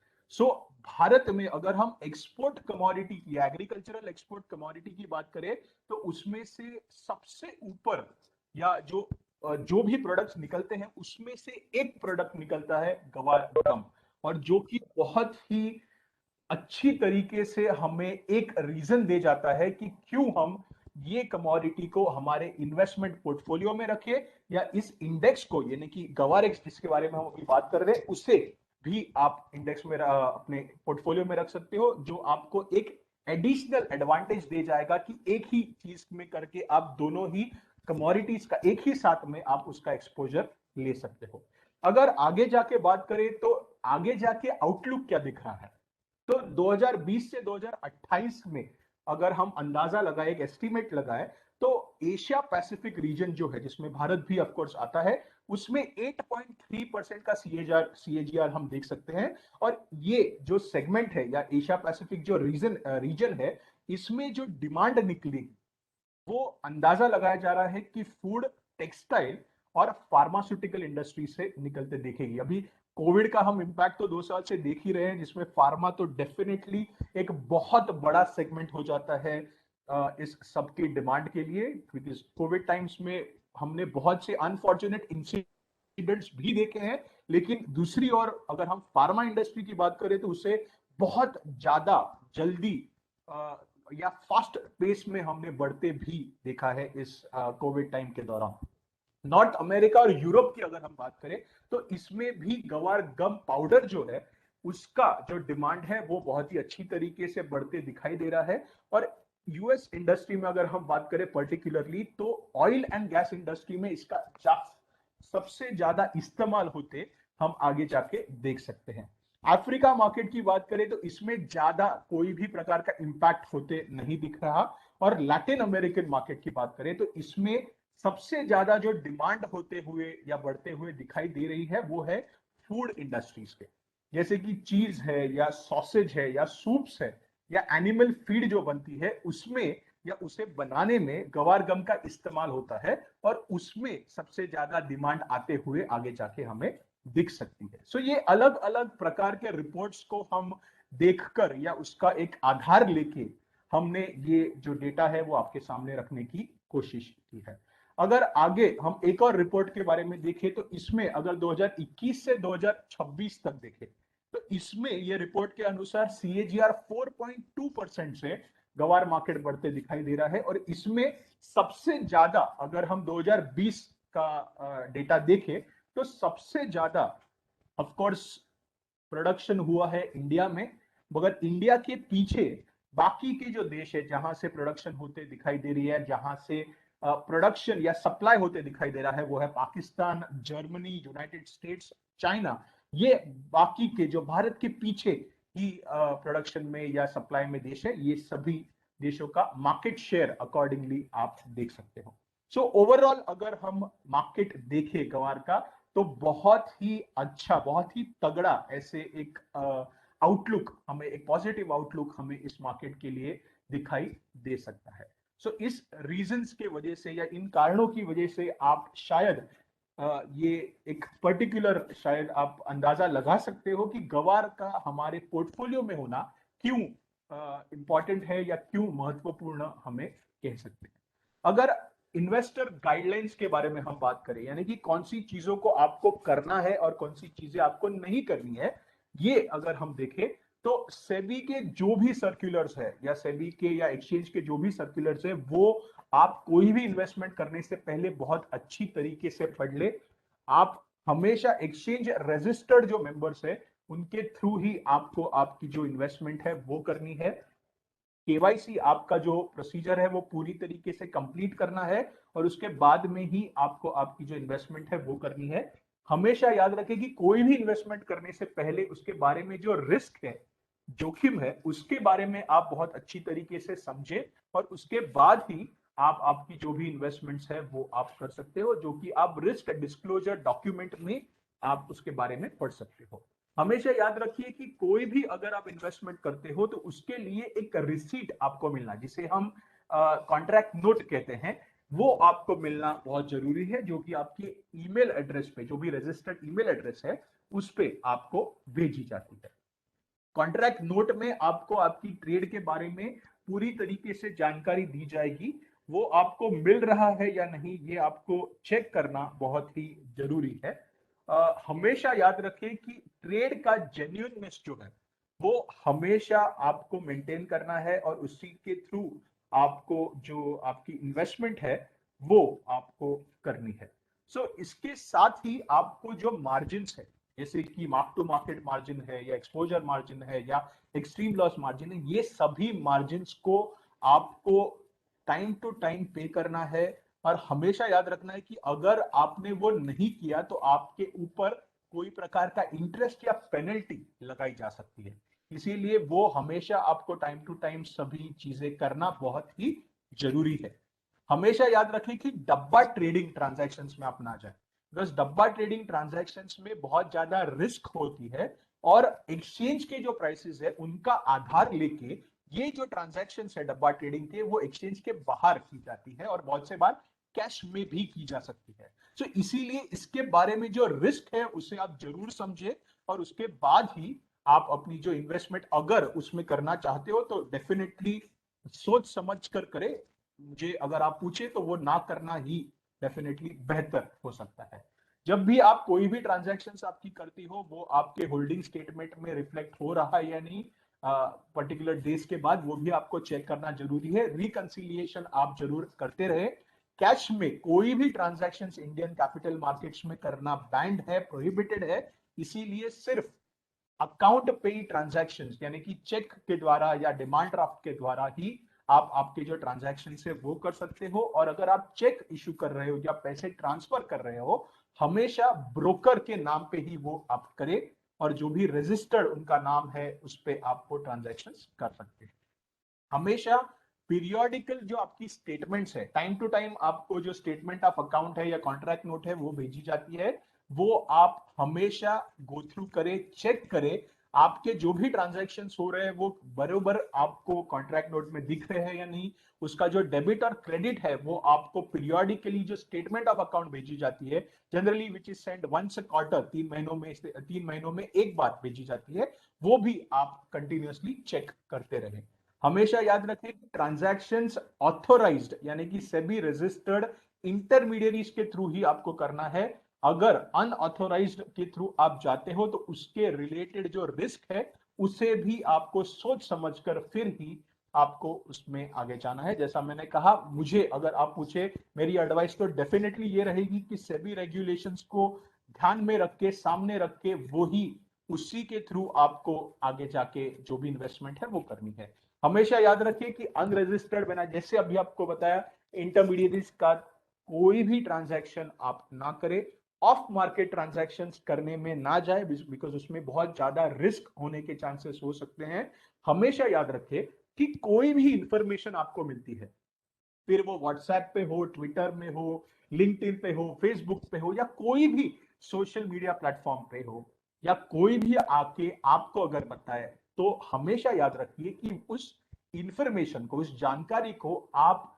भारत में अगर हम एक्सपोर्ट कमोडिटी की, एग्रीकल्चरल एक्सपोर्ट कमोडिटी की बात करें तो उसमें से सबसे ऊपर या जो भी प्रोडक्ट्स निकलते हैं उसमें से एक प्रोडक्ट निकलता है गवार गम, और जो कि बहुत ही अच्छी तरीके से हमें एक रीजन दे जाता है कि क्यों हम ये कमोडिटी को हमारे इन्वेस्टमेंट पोर्टफोलियो में रखें, या इस इंडेक्स को यानी कि गवार एक्स जिसके बारे में हम अभी बात कर रहे हैं उसे भी आप इंडेक्स में अपने पोर्टफोलियो में रख सकते हो, जो आपको एक एडिशनल एडवांटेज दे जाएगा कि एक ही चीज में करके आप दोनों ही कमोडिटीज का एक ही साथ में आप उसका एक्सपोजर ले सकते हो। अगर आगे जाके बात करें तो आगे जाके आउटलुक क्या दिख रहा है, तो 2020 से 2028 में अगर हम अंदाजा लगाए, एक एस्टिमेट लगाए, तो एशिया पैसिफिक रीजन जो है जिसमें भारत भी ऑफ कोर्स आता है, उसमें 8.3% का सीएजीआर हम देख सकते हैं। और ये जो सेगमेंट है या एशिया पैसिफिक जो रीजन है, इसमें जो डिमांड निकली वो अंदाजा लगाया जा रहा है कि फूड, टेक्सटाइल और फार्मास्यूटिकल इंडस्ट्री से निकलते देखेगी। अभी कोविड का हम इम्पैक्ट तो 2 साल से देख ही रहे हैं, जिसमें फार्मा तो डेफिनेटली एक बहुत बड़ा सेगमेंट हो जाता है इस सबकी डिमांड के लिए। क्योंकि कोविड टाइम्स में हमने बहुत से अनफॉर्चुनेट इंसिडेंट्स भी देखे हैं, लेकिन दूसरी ओर अगर हम फार्मा इंडस्ट्री की बात करें तो उसे बहुत ज्यादा जल्दी या फास्ट पेस में हमने बढ़ते भी देखा है इस कोविड टाइम के दौरान। नॉर्थ अमेरिका और यूरोप की अगर हम बात करें तो इसमें भी गवार गम पाउडर जो है उसका जो डिमांड है वो बहुत ही अच्छी तरीके से बढ़ते दिखाई दे रहा है। और यूएस इंडस्ट्री में अगर हम बात करें पर्टिकुलरली, तो ऑयल एंड गैस इंडस्ट्री में इसका सबसे ज्यादा इस्तेमाल होते हम आगे जाके देख सकते हैं। अफ्रीका मार्केट की बात करें तो इसमें ज्यादा कोई भी प्रकार का इंपैक्ट होते नहीं दिख रहा, और लैटिन अमेरिकन मार्केट की बात करें तो इसमें सबसे ज्यादा जो डिमांड होते हुए या बढ़ते हुए दिखाई दे रही है वो है फूड इंडस्ट्रीज के, जैसे कि चीज है या सॉसेज है या सूप्स है या एनिमल फीड जो बनती है उसमें या उसे बनाने में गवार गम का इस्तेमाल होता है और उसमें सबसे ज्यादा डिमांड आते हुए आगे जाके हमें दिख सकती है। सो ये अलग अलग प्रकार के रिपोर्ट्स को हम देखकर या उसका एक आधार लेके हमने ये जो डेटा है वो आपके सामने रखने की कोशिश की है। अगर आगे हम एक और रिपोर्ट के बारे में देखें तो इसमें अगर 2021 से 2026 तक देखें तो इसमें ये रिपोर्ट के अनुसार CAGR 4.2% से गवार मार्केट बढ़ते दिखाई दे रहा है और इसमें सबसे ज्यादा अगर हम 2020 का डेटा देखें तो सबसे ज्यादा ऑफ कोर्स प्रोडक्शन हुआ है इंडिया में, मगर इंडिया के पीछे बाकी के जो देश है जहां से प्रोडक्शन होते दिखाई दे रही है, जहां से प्रोडक्शन या सप्लाई होते दिखाई दे रहा है वो है Pakistan, Germany, United states, China. ये बाकी के जो भारत के पीछे ही प्रोडक्शन में या सप्लाई में देश है, ये सभी देशों का मार्केट शेयर अकॉर्डिंगली आप देख सकते हो। सो ओवरऑल अगर हम मार्केट देखें गवार का तो बहुत ही अच्छा, बहुत ही तगड़ा ऐसे एक आउटलुक हमें, एक पॉजिटिव आउटलुक हमें इस मार्केट के लिए दिखाई दे सकता है। सो इस रीजंस के वजह से या इन कारणों की वजह से आप शायद ये एक पर्टिकुलर शायद आप अंदाजा लगा सकते हो कि गवार का हमारे पोर्टफोलियो में होना क्यों इंपॉर्टेंट है या क्यों महत्वपूर्ण हमें कह सकते हैं। अगर इन्वेस्टर गाइडलाइंस के बारे में हम बात करें, यानी कि कौन सी चीजों को आपको करना है और कौन सी चीजें आपको नहीं करनी है, ये अगर हम देखें तो सेबी के जो भी सर्कुलर्स है या सेबी के या एक्सचेंज के जो भी सर्कुलर्स है वो आप कोई भी इन्वेस्टमेंट करने से पहले बहुत अच्छी तरीके से पढ़ ले। आप हमेशा एक्सचेंज रजिस्टर्ड जो मेंबर्स है उनके थ्रू ही आपको आपकी जो इन्वेस्टमेंट है वो करनी है। केवाईसी आपका जो प्रोसीजर है वो पूरी तरीके से कंप्लीट करना है और उसके बाद में ही आपको आपकी जो इन्वेस्टमेंट है वो करनी है। हमेशा याद रखें कि कोई भी इन्वेस्टमेंट करने से पहले उसके बारे में जो रिस्क है, जोखिम है, उसके बारे में आप बहुत अच्छी तरीके से समझे और उसके बाद ही आप आपकी जो भी इन्वेस्टमेंट्स है वो आप कर सकते हो, जो कि आप रिस्क डिस्क्लोजर डॉक्यूमेंट में आप उसके बारे में पढ़ सकते हो। हमेशा याद रखिए कि कोई भी अगर आप इन्वेस्टमेंट करते हो तो उसके लिए एक रिसीट आपको मिलना, जिसे हम कॉन्ट्रैक्ट नोट कहते हैं, वो आपको मिलना बहुत जरूरी है, जो कि आपके ईमेल एड्रेस पे, जो भी रजिस्टर्ड ईमेल एड्रेस है उस पे आपको भेजी जाती है। कॉन्ट्रैक्ट नोट में आपको आपकी ट्रेड के बारे में पूरी तरीके से जानकारी दी जाएगी। वो आपको मिल रहा है या नहीं ये आपको चेक करना बहुत ही जरूरी है। हमेशा याद रखें कि ट्रेड का जेन्युइननेस जो है वो हमेशा आपको मेंटेन करना है और उसी के थ्रू आपको जो आपकी इन्वेस्टमेंट है वो आपको करनी है। सो इसके साथ ही आपको जो मार्जिन है, जैसे कि मार्क टू मार्केट मार्जिन है या एक्सपोजर मार्जिन है या एक्सट्रीम लॉस मार्जिन है, ये सभी मार्जिन को आपको टाइम टू टाइम पे करना है। और हमेशा याद रखना है कि अगर आपने वो नहीं किया तो आपके ऊपर कोई प्रकार का इंटरेस्ट या पेनल्टी लगाई जा सकती है। इसीलिए वो हमेशा आपको टाइम टू टाइम सभी चीजें करना बहुत ही जरूरी है। हमेशा याद रखें कि डब्बा ट्रेडिंग ट्रांजैक्शंस में आप ना जाए, बिकॉज डब्बा ट्रेडिंग ट्रांजैक्शंस में बहुत ज्यादा रिस्क होती है और एक्सचेंज के जो प्राइसेस है उनका आधार लेके ये जो ट्रांजैक्शन है डब्बा ट्रेडिंग के, वो एक्सचेंज के बाहर की जाती है और बहुत से बार कैश में भी की जा सकती है। सो इसीलिए इसके बारे में जो रिस्क है उसे आप जरूर समझे और उसके बाद ही आप अपनी जो इन्वेस्टमेंट अगर उसमें करना चाहते हो तो डेफिनेटली सोच समझ कर करें। मुझे अगर आप पूछे तो वो ना करना ही डेफिनेटली बेहतर हो सकता है। जब भी आप कोई भी ट्रांजैक्शन आपकी करती हो वो आपके होल्डिंग स्टेटमेंट में रिफ्लेक्ट हो रहा है या नहीं, पर्टिकुलर डेज के बाद, वो भी आपको चेक करना जरूरी है। रिकंसिलिएशन आप जरूर करते रहे। कैश में कोई भी ट्रांजैक्शन इंडियन कैपिटल मार्केट्स में करना बैंड है, प्रोहिबिटेड है। इसीलिए सिर्फ अकाउंट पे ट्रांजैक्शन यानी कि चेक के द्वारा या डिमांड ड्राफ्ट के द्वारा ही आप आपके जो ट्रांजैक्शन है वो कर सकते हो। और अगर आप चेक इशू कर रहे हो या पैसे ट्रांसफर कर रहे हो, हमेशा ब्रोकर के नाम पे ही वो आप करें और जो भी रजिस्टर्ड उनका नाम है उस पे आप वो ट्रांजैक्शन कर सकते हैं। हमेशा पीरियोडिकल जो आपकी स्टेटमेंट्स है, टाइम टू टाइम आपको जो स्टेटमेंट ऑफ अकाउंट है या कॉन्ट्रैक्ट नोट है वो भेजी जाती है, वो आप हमेशा गो थ्रू करें, चेक करें आपके जो भी ट्रांजैक्शन हो रहे हैं वो बरोबर आपको कॉन्ट्रैक्ट नोट में दिख रहे हैं या नहीं। उसका जो डेबिट और क्रेडिट है वो आपको पीरियोडिकली जो स्टेटमेंट ऑफ अकाउंट भेजी जाती है, generally which is send once a quarter, 3 महीनों में एक बार भेजी जाती है, वो भी आप कंटिन्यूअसली चेक करते रहें। हमेशा याद रखें कि ट्रांजैक्शंस ऑथोराइज्ड यानी कि सेबी रजिस्टर्ड इंटरमीडियरीज के थ्रू ही आपको करना है। अगर अनऑथोराइज्ड के थ्रू आप जाते हो तो उसके रिलेटेड जो रिस्क है उसे भी आपको सोच समझकर फिर ही आपको उसमें आगे जाना है। जैसा मैंने कहा, मुझे अगर आप पूछे, मेरी एडवाइस तो डेफिनेटली ये रहेगी कि सेबी रेगुलेशंस को ध्यान में रख के, सामने रख के, वो ही उसी के थ्रू आपको आगे जाके जो भी इन्वेस्टमेंट है वो करनी है। हमेशा याद रखिए कि अनरजिस्टर्ड बना, जैसे अभी आपको बताया, इंटरमीडिएरीज का कोई भी ट्रांजैक्शन आप ना करें, ऑफ मार्केट ट्रांजैक्शन करने में ना जाए, बिकॉज उसमें बहुत ज्यादा रिस्क होने के चांसेस हो सकते हैं। हमेशा याद रखें कि कोई भी इंफॉर्मेशन आपको मिलती है, फिर वो व्हाट्सएप पे हो, ट्विटर में हो, लिंक्डइन पे हो, फेसबुक पे हो, या कोई भी सोशल मीडिया प्लेटफॉर्म पे हो, या कोई भी आके आपको अगर बताए, तो हमेशा याद रखिए कि उस इंफॉर्मेशन को, उस जानकारी को आप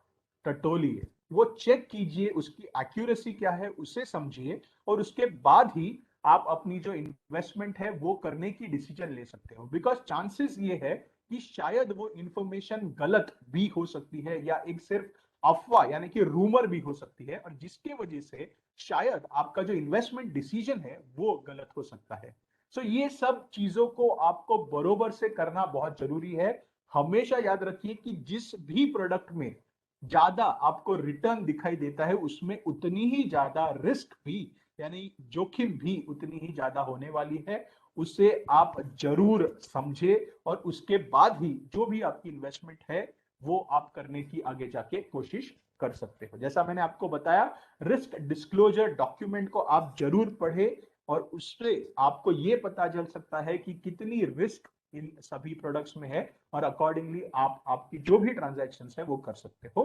टटोलिए, वो चेक कीजिए, उसकी एक्यूरेसी क्या है उसे समझिए, और उसके बाद ही आप अपनी जो इन्वेस्टमेंट है वो करने की डिसीजन ले सकते हो। बिकॉज चांसेस ये है कि शायद वो इंफॉर्मेशन गलत भी हो सकती है, या एक सिर्फ अफवाह यानी कि रूमर भी हो सकती है, और जिसके वजह से शायद आपका जो इन्वेस्टमेंट डिसीजन है वो गलत हो सकता है। सो ये सब चीजों को आपको बरोबर से करना बहुत जरूरी है। हमेशा याद रखिए कि जिस भी प्रोडक्ट में ज्यादा आपको रिटर्न दिखाई देता है उसमें उतनी ही ज्यादा रिस्क भी, यानी जोखिम भी उतनी ही ज्यादा होने वाली है। उसे आप जरूर समझे, और उसके बाद ही जो भी आपकी इन्वेस्टमेंट है वो आप करने की आगे जाके कोशिश कर सकते हो। जैसा मैंने आपको बताया, रिस्क डिस्क्लोजर डॉक्यूमेंट को आप जरूर पढ़े, और उससे आपको ये पता चल सकता है कि कितनी रिस्क इन सभी प्रोडक्ट्स में है, और अकॉर्डिंगली आप आपकी जो भी ट्रांजैक्शन है वो कर सकते हो।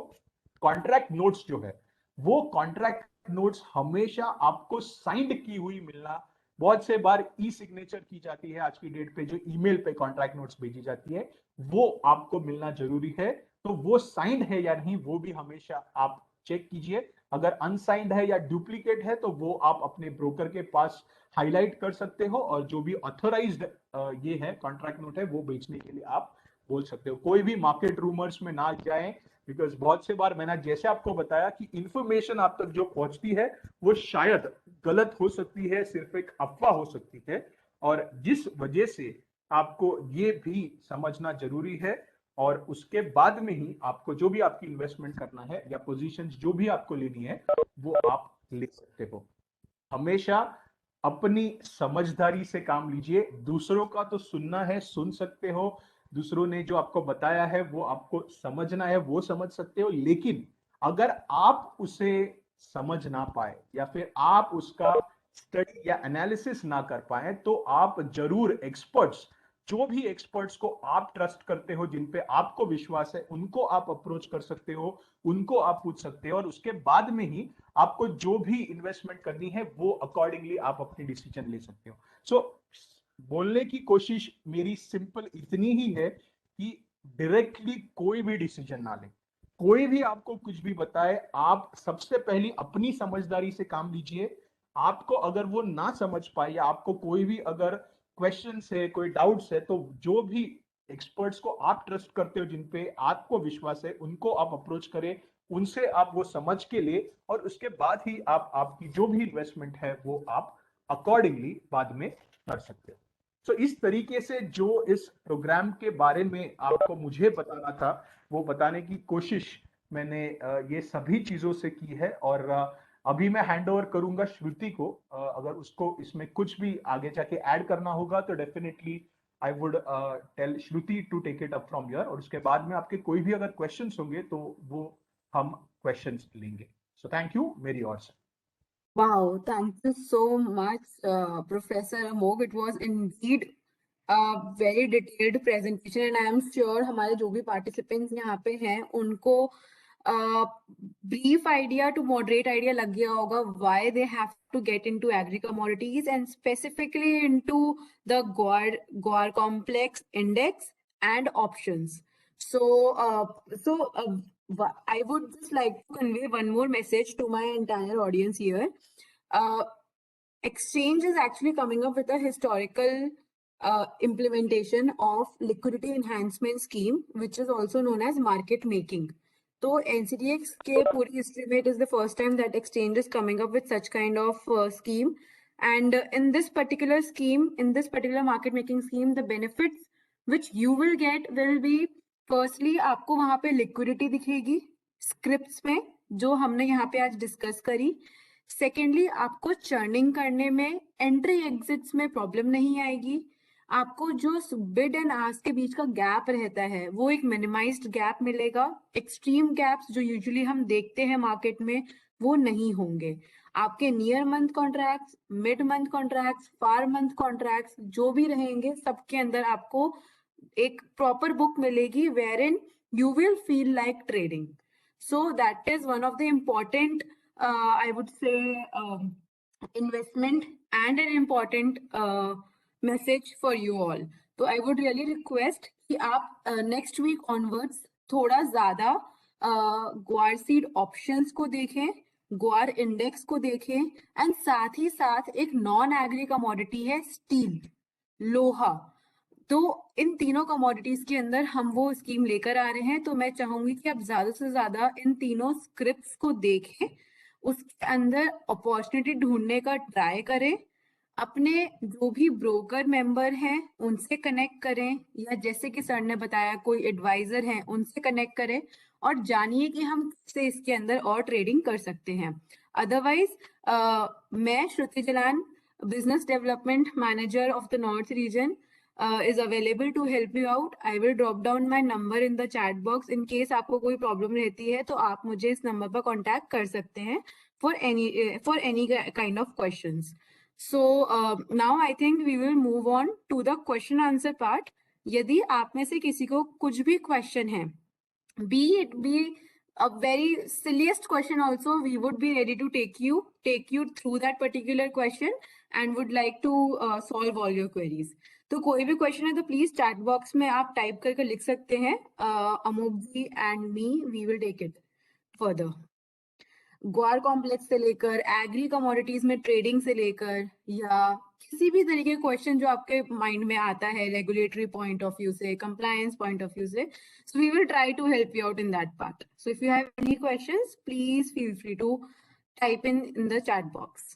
कॉन्ट्रैक्ट नोट्स जो है, वो कॉन्ट्रैक्ट नोट्स हमेशा आपको साइंड की हुई मिलना, बहुत से बार ई सिग्नेचर की जाती है आज की डेट पे, जो ईमेल पे कॉन्ट्रैक्ट नोट्स भेजी जाती है वो आपको मिलना जरूरी है। तो वो साइंड है या नहीं वो भी हमेशा आप चेक कीजिए। अगर अनसाइंड है या डुप्लीकेट है तो वो आप अपने ब्रोकर के पास हाईलाइट कर सकते हो, और जो भी ऑथोराइज्ड ये है कॉन्ट्रैक्ट नोट है वो बेचने के लिए आप बोल सकते हो। कोई भी मार्केट रूमर्स में ना जाएं, बिकॉज बहुत से बार मैंने जैसे आपको बताया कि इंफॉर्मेशन आप तक जो पहुंचती है वो शायद गलत हो सकती है, सिर्फ एक अफवाह हो सकती है, और जिस वजह से आपको ये भी समझना जरूरी है। और उसके बाद में ही आपको जो भी आपकी इन्वेस्टमेंट करना है या पोजीशंस जो भी आपको लेनी है वो आप ले सकते हो। हमेशा अपनी समझदारी से काम लीजिए। दूसरों का तो सुनना है, सुन सकते हो, दूसरों ने जो आपको बताया है वो आपको समझना है वो समझ सकते हो, लेकिन अगर आप उसे समझ ना पाए या फिर आप उसका स्टडी या एनालिसिस ना कर पाए, तो आप जरूर एक्सपर्ट्स, जो भी एक्सपर्ट्स को आप ट्रस्ट करते हो, जिन पे आपको विश्वास है, उनको आप अप्रोच कर सकते हो, उनको आप पूछ सकते हो, और उसके बाद में ही आपको जो भी इन्वेस्टमेंट करनी है वो अकॉर्डिंगली आप अपनी डिसीजन ले सकते हो। सो बोलने की कोशिश मेरी सिंपल इतनी ही है कि डायरेक्टली कोई भी डिसीजन ना ले। कोई भी आपको कुछ भी बताए, आप सबसे पहले अपनी समझदारी से काम लीजिए। आपको अगर वो ना समझ पाए, या आपको कोई भी अगर क्वेश्चन है, कोई डाउट्स है, तो जो भी एक्सपर्ट्स को आप ट्रस्ट करते हो, जिन पे आपको विश्वास है, उनको आप अप्रोच करें, उनसे आप वो समझ के लिए, और उसके बाद ही आप आपकी जो भी इन्वेस्टमेंट है वो आप अकॉर्डिंगली बाद में कर सकते हो। तो इस तरीके से जो इस प्रोग्राम के बारे में आपको मुझे बताना था वो बताने की कोशिश मैंने ये सभी चीजों से की है। और अभी मैं हैंड ओवर करूंगा श्रुति को। अगर उसको इसमें कुछ भी आगे जाके ऐड करना होगा तो definitely I would tell Shruti to take it up from here, और उसके बाद में आपके कोई भी अगर क्वेश्चंस होंगे तो वो हम क्वेश्चंस लेंगे। सो थैंक यू, मेरी ओर से। Wow, thank you so much, Professor Amog. It was indeed very detailed presentation and I am sure हमारे जो भी पार्टिसिपेंट्स यहाँ पे हैं उनको brief idea to moderate idea लग गया होगा why they have to get into agri commodities and specifically into the guar complex index and options. So I would just like to convey one more message to my entire audience here. Uh, Exchange is actually coming up with a historical implementation of liquidity enhancement scheme, which is also known as market making. So NCDX के पूरी history में it is the first time that exchange is coming up with such kind of scheme. And in this particular scheme, in this particular market making scheme, the benefits which you will get will be, firstly आपको वहां पे liquidity दिखेगी scripts में जो हमने यहाँ पे आज डिस्कस करी. सेकेंडली आपको चर्निंग करने में एंट्री एग्जिट्स में प्रॉब्लम नहीं आएगी. आपको जो बिड एंड आस्क के बीच का गैप रहता है वो एक मिनिमाइज्ड गैप मिलेगा. एक्सट्रीम गैप्स जो यूजुअली हम देखते हैं मार्केट में वो नहीं होंगे. आपके near month contracts, mid month contracts, far month contracts जो भी रहेंगे सबके अंदर आपको एक प्रॉपर बुक मिलेगी wherein you will feel like trading. So that is one of the important, I would say, investment and an important message for you all. So I would really request कि आप next week onwards थोड़ा ज़्यादा ग्वार seed options को देखें, ग्वार index को देखें एंड साथ ही साथ एक नॉन एग्री कमोडिटी है स्टील, लोहा. तो इन तीनों कमोडिटीज के अंदर हम वो स्कीम लेकर आ रहे हैं. तो मैं चाहूंगी कि आप ज्यादा से ज्यादा इन तीनों स्क्रिप्ट्स को देखें, उसके अंदर अपॉर्चुनिटी ढूंढने का ट्राई करें, अपने जो भी ब्रोकर मेंबर हैं उनसे कनेक्ट करें या जैसे कि सर ने बताया कोई एडवाइजर हैं उनसे कनेक्ट करें और जानिए कि हम से इसके अंदर और ट्रेडिंग कर सकते हैं. अदरवाइज मैं Shruti Jalan, business development manager of the north region, is available to help you out. I will drop down my number in the chat box. In case आपको कोई प्रॉब्लम रहती है तो आप मुझे इस नंबर पर कांटेक्ट कर सकते हैं for any kind of questions. So now I think we will move on to the question answer part. यदि आप में से किसी को कुछ भी क्वेश्चन है, be it be a very silliest question also, we would be ready to take you through that particular question and would like to solve all your queries. तो कोई भी क्वेश्चन है तो प्लीज चैट बॉक्स में आप type करके लिख सकते हैं. Amok ji and me we will take it further. Guar complex से लेकर एग्री कमोडिटीज में ट्रेडिंग से लेकर या किसी भी तरीके का क्वेश्चन जो आपके माइंड में आता है रेगुलेटरी पॉइंट ऑफ व्यू से, कंप्लायंस पॉइंट ऑफ व्यू से, so we will try to help you out in that part. So if you have any questions please feel free to type in the chat box.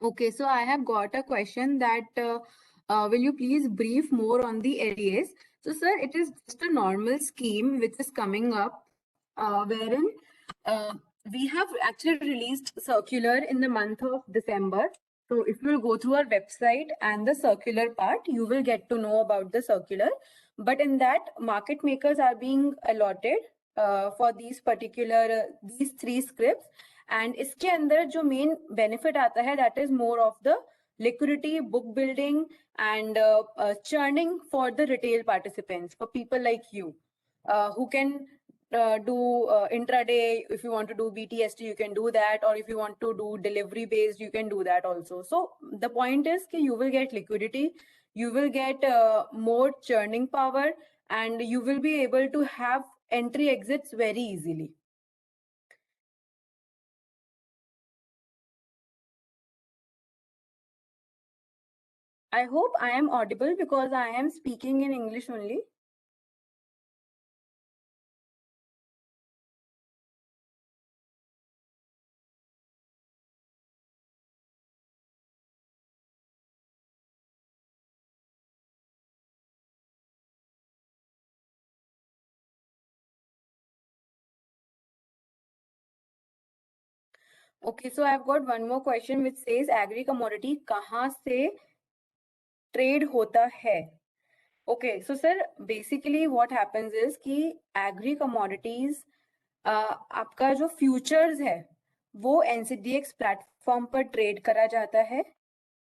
Okay, so I have got a question that will you please brief more on the LDAs? So, sir, it is just a normal scheme which is coming up, wherein we have actually released circular in the month of December. So, if you will go through our website and the circular part, you will get to know about the circular. But in that, market makers are being allotted for these particular these three scripts. And इसके अंदर जो main benefit आता है that is more of the liquidity, book building, and churning for the retail participants, for people like you who can do intraday. If you want to do BTST, you can do that, or if you want to do delivery based, you can do that also. So the point is that you will get liquidity, you will get more churning power, and you will be able to have entry exits very easily. I hope I am audible because I am speaking in English only. Okay, so I've got one more question which says agri commodity कहाँ से trade होता है? Okay, so sir, basically what happens is कि agri commodities आपका जो futures है वो NCDX platform पर ट्रेड करा जाता है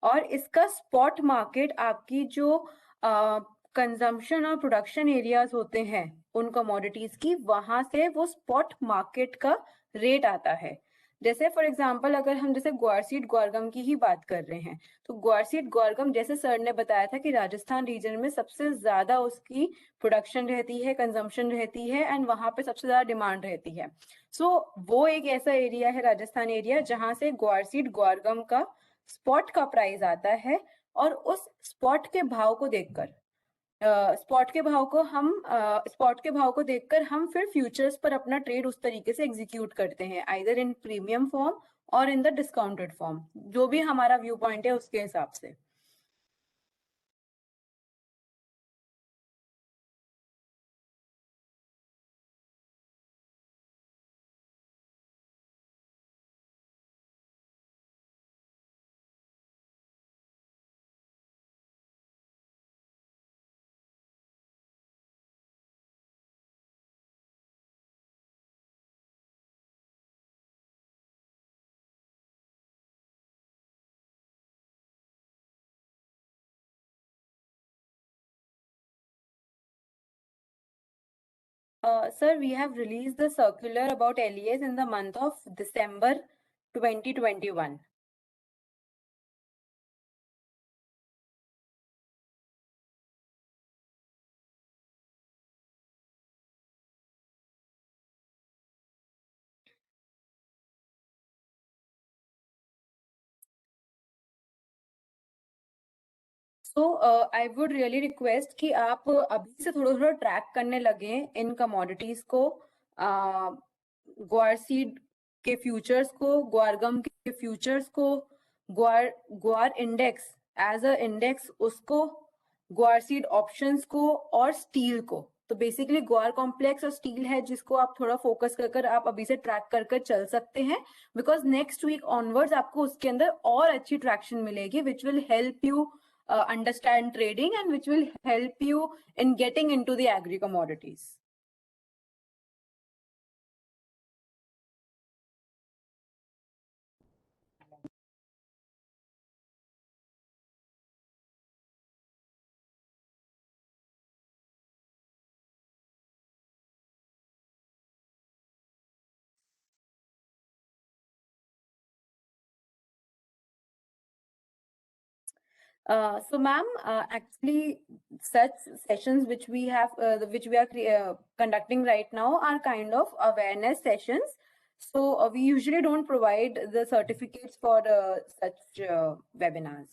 और इसका स्पॉट मार्केट आपकी जो कंजम्पशन और प्रोडक्शन एरियाज होते हैं उन कमोडिटीज की वहां से वो स्पॉट मार्केट का रेट आता है। जैसे फॉर एग्जांपल अगर हम जैसे ग्वारसीड ग्वारगम की ही बात कर रहे हैं तो ग्वारसीड ग्वारगम जैसे सर ने बताया था कि राजस्थान रीजन में सबसे ज्यादा उसकी प्रोडक्शन रहती है, कंजम्पशन रहती है एंड वहां पे सबसे ज्यादा डिमांड रहती है। सो वो एक ऐसा एरिया है राजस्थान एरिया जहां से ग्वारसीड ग्वारगम का स्पॉट का प्राइस आता है और उस स्पॉट के भाव को देखकर स्पॉट के भाव को देखकर हम फिर फ्यूचर्स पर अपना ट्रेड उस तरीके से एग्जीक्यूट करते हैं, आइदर इन प्रीमियम फॉर्म और इन द डिस्काउंटेड फॉर्म, जो भी हमारा व्यू पॉइंट है उसके हिसाब से। Sir, we have released the circular about LES in the month of December 2021. So I would really request कि आप अभी से थोड़ा थोड़ा ट्रैक करने लगे इन कमोडिटीज को, ग्वार सीड के फ्यूचर्स को, ग्वारगम के फ्यूचर्स को, ग्वार ग्वार इंडेक्स एज अ इंडेक्स उसको, ग्वार सीड ऑप्शंस को और स्टील को। तो बेसिकली ग्वार कॉम्प्लेक्स और स्टील है जिसको आप थोड़ा फोकस कर आप अभी से ट्रैक कर चल सकते हैं, बिकॉज नेक्स्ट वीक ऑनवर्ड्स आपको उसके अंदर और अच्छी ट्रैक्शन मिलेगी which will help you understand trading and which will help you in getting into the agri commodities. So ma'am, actually such sessions which we have which we are conducting right now are kind of awareness sessions. So we usually don't provide the certificates for such webinars.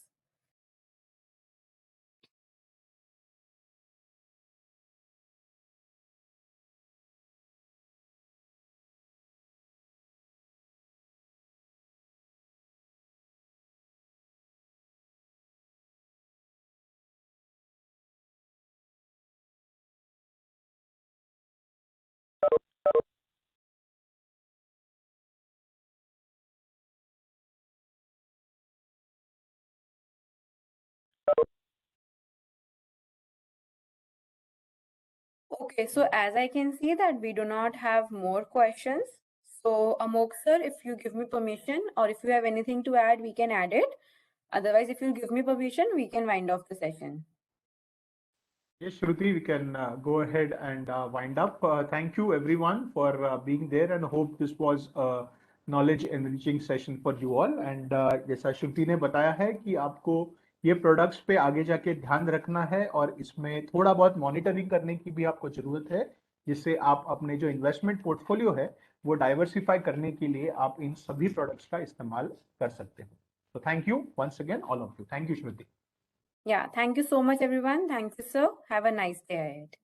Okay, so as I can see that we do not have more questions. So Amok sir, if you give me permission or if you have anything to add, we can add it. Otherwise, if you give me permission, we can wind off the session. Yes, Shruti, we can go ahead and wind up. Thank you everyone for being there and hope this was a knowledge enriching session for you all. And जैसा श्रुति ने बताया है कि आपको ये products पे आगे जाके ध्यान रखना है और इसमें थोड़ा बहुत मॉनिटरिंग करने की भी आपको जरूरत है, जिससे आप अपने जो इन्वेस्टमेंट पोर्टफोलियो है वो डाइवर्सिफाई करने के लिए आप इन सभी प्रोडक्ट्स का इस्तेमाल कर सकते हो। तो thank you once again all of you. Thank you Shruti. Yeah, thank you so much, everyone. Thank you, sir. Have a nice day ahead.